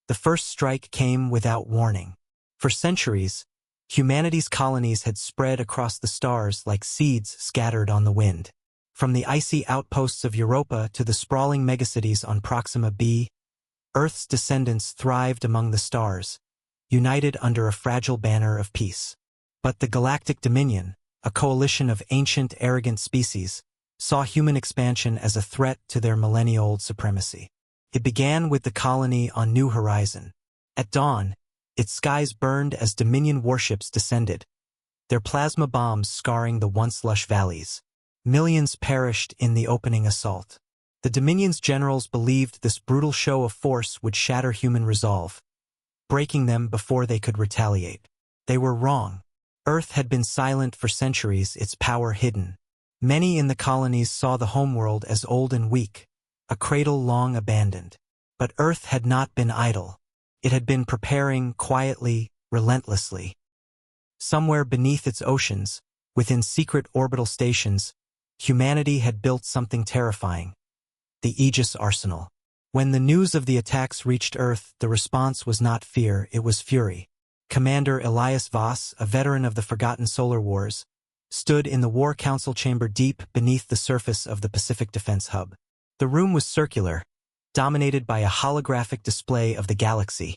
The first strike came without warning. For centuries, humanity's colonies had spread across the stars like seeds scattered on the wind. From the icy outposts of Europa to the sprawling megacities on Proxima b, Earth's descendants thrived among the stars, united under a fragile banner of peace. But the Galactic Dominion, a coalition of ancient, arrogant species, saw human expansion as a threat to their millennia-old supremacy. It began with the colony on New Horizon. At dawn, its skies burned as Dominion warships descended, their plasma bombs scarring the once lush valleys. Millions perished in the opening assault. The Dominion's generals believed this brutal show of force would shatter human resolve, breaking them before they could retaliate. They were wrong. Earth had been silent for centuries, its power hidden. Many in the colonies saw the homeworld as old and weak, a cradle long abandoned. But Earth had not been idle. It had been preparing quietly, relentlessly. Somewhere beneath its oceans, within secret orbital stations, humanity had built something terrifying: the Aegis Arsenal. When the news of the attacks reached Earth, the response was not fear, it was fury. Commander Elias Voss, a veteran of the forgotten solar wars, stood in the War Council chamber deep beneath the surface of the Pacific Defense Hub. The room was circular, dominated by a holographic display of the galaxy,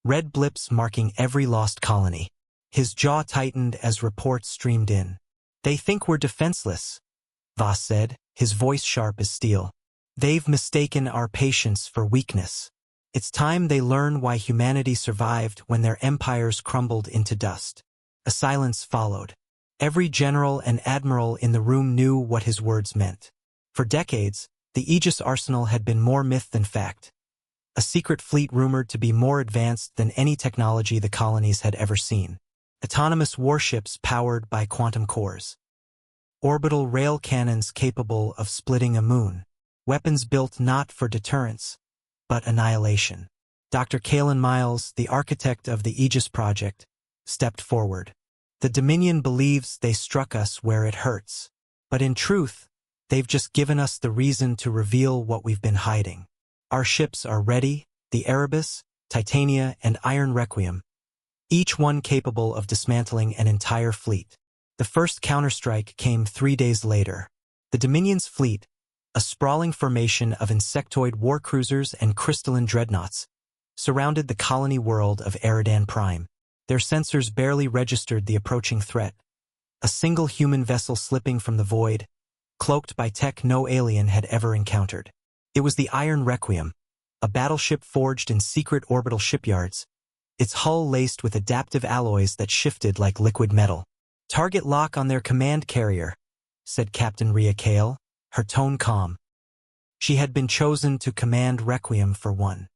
red blips marking every lost colony. His jaw tightened as reports streamed in. "They think we're defenseless," Voss said, his voice sharp as steel. "They've mistaken our patience for weakness. It's time they learn why humanity survived when their empires crumbled into dust." A silence followed. Every general and admiral in the room knew what his words meant. For decades, the Aegis Arsenal had been more myth than fact. A secret fleet rumored to be more advanced than any technology the colonies had ever seen. Autonomous warships powered by quantum cores. Orbital rail cannons capable of splitting a moon. Weapons built not for deterrence, but annihilation. Dr. Kalen Miles, the architect of the Aegis project, stepped forward. "The Dominion believes they struck us where it hurts. But in truth, they've just given us the reason to reveal what we've been hiding. Our ships are ready, the Erebus, Titania, and Iron Requiem, each one capable of dismantling an entire fleet." The first counterstrike came 3 days later. The Dominion's fleet, a sprawling formation of insectoid warcruisers and crystalline dreadnoughts, surrounded the colony world of Eridan Prime. Their sensors barely registered the approaching threat. A single human vessel slipping from the void, cloaked by tech no alien had ever encountered. It was the Iron Requiem, a battleship forged in secret orbital shipyards, its hull laced with adaptive alloys that shifted like liquid metal. "Target lock on their command carrier," said Captain Rhea Kale, her tone calm. She had been chosen to command Requiem for one.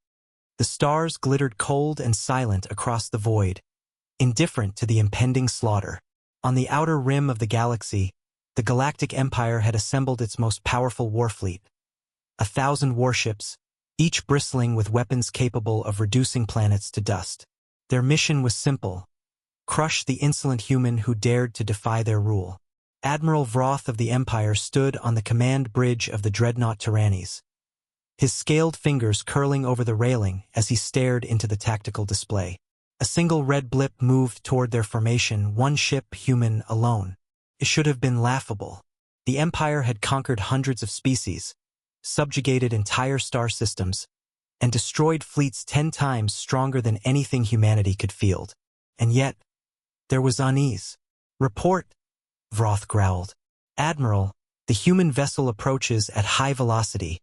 The stars glittered cold and silent across the void, indifferent to the impending slaughter. On the outer rim of the galaxy, the Galactic Empire had assembled its most powerful warfleet. 1,000 warships, each bristling with weapons capable of reducing planets to dust. Their mission was simple: crush the insolent human who dared to defy their rule. Admiral Vroth of the Empire stood on the command bridge of the dreadnought Tyrannies, his scaled fingers curling over the railing as he stared into the tactical display. A single red blip moved toward their formation, one ship, human, alone. It should have been laughable. The Empire had conquered hundreds of species, subjugated entire star systems, and destroyed fleets 10 times stronger than anything humanity could field. And yet, there was unease. "Report," Vroth growled. "Admiral, the human vessel approaches at high velocity,"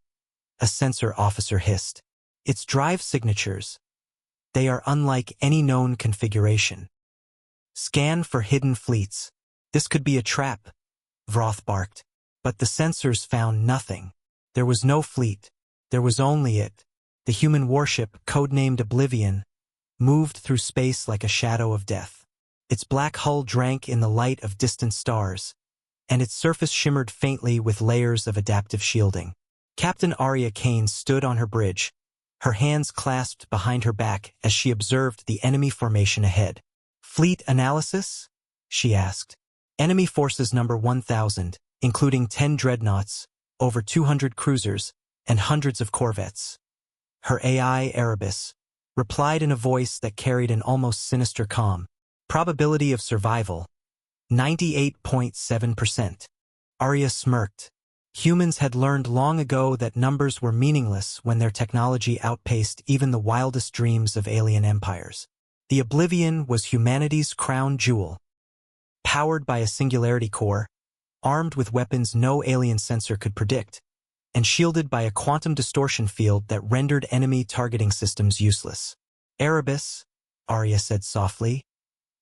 a sensor officer hissed. "Its drive signatures. They are unlike any known configuration. Scan for hidden fleets. This could be a trap," Vroth barked. But the sensors found nothing. There was no fleet. There was only it. The human warship, codenamed Oblivion, moved through space like a shadow of death. Its black hull drank in the light of distant stars, and its surface shimmered faintly with layers of adaptive shielding. Captain Arya Kane stood on her bridge, her hands clasped behind her back as she observed the enemy formation ahead. "Fleet analysis?" she asked. "Enemy forces number 1,000, including 10 dreadnoughts, over 200 cruisers, and hundreds of corvettes." Her AI, Erebus, replied in a voice that carried an almost sinister calm. Probability of survival, 98.7%. Arya smirked. Humans had learned long ago that numbers were meaningless when their technology outpaced even the wildest dreams of alien empires. The Oblivion was humanity's crown jewel. Powered by a singularity core, armed with weapons no alien sensor could predict, and shielded by a quantum distortion field that rendered enemy targeting systems useless. Erebus, Arya said softly,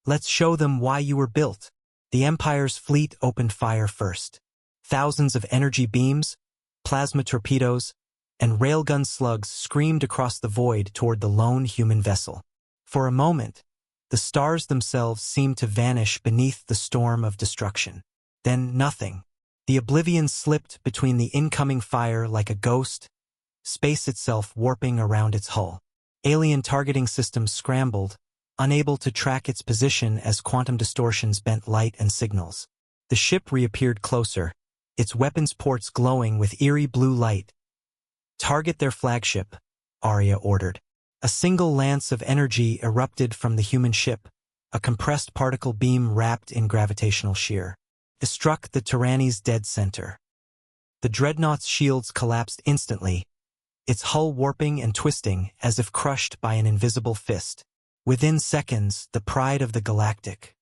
let's show them why you were built. The Empire's fleet opened fire first. Thousands of energy beams, plasma torpedoes, and railgun slugs screamed across the void toward the lone human vessel. For a moment, the stars themselves seemed to vanish beneath the storm of destruction. Then nothing. The Oblivion slipped between the incoming fire like a ghost, space itself warping around its hull. Alien targeting systems scrambled, unable to track its position as quantum distortions bent light and signals. The ship reappeared closer, its weapons ports glowing with eerie blue light. Target their flagship, Arya ordered. A single lance of energy erupted from the human ship, a compressed particle beam wrapped in gravitational shear. It struck the Tyranny's dead center. The dreadnought's shields collapsed instantly, its hull warping and twisting as if crushed by an invisible fist. Within seconds, the pride of the galactic,